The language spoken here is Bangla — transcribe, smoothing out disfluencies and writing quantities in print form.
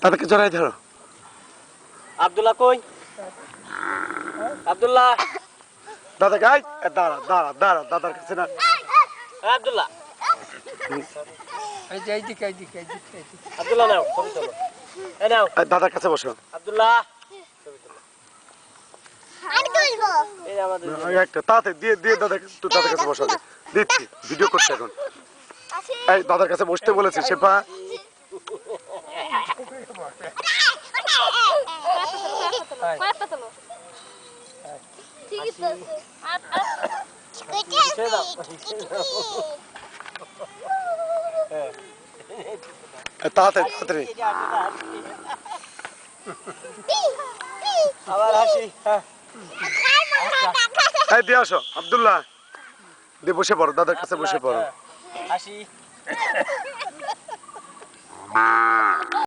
দাদাকে জড়াই ধরো। আব্দুল্লাহ কই? আব্দুল্লাহ, দাদা গাই দাঁড়া দাঁড়া দাঁড়া দাদার কাছে না। আব্দুল্লাহ, এই যে এইদিকে এইদিকে এইদিকে এইদিকে। আব্দুল্লাহ নাও, ছবি তোলো। এই নাও, দাদার কাছে বসো। আব্দুল্লাহ, ছবি তোলো। আমি তুলবো। এই যে আমাদের একটা তাতে দিয়ে দিয়ে দাদাকে তুই দাদার কাছে বসো আগে। দিচ্ছি ভিডিও করছি এখন। আসি। এই দাদার কাছে বসতে বলেছি শেফা। কয়েকটা তোলো। ঠিক আছে। ছেড়ে দাও। তাড়াতাড়ি তাড়াতাড়ি। আবার হাসি। হ্যাঁ, এই দিয়ে আসো আব্দুল্লাহ, দিয়ে বসে পড়ো, দাদার কাছে বসে পড়ো। হাসি।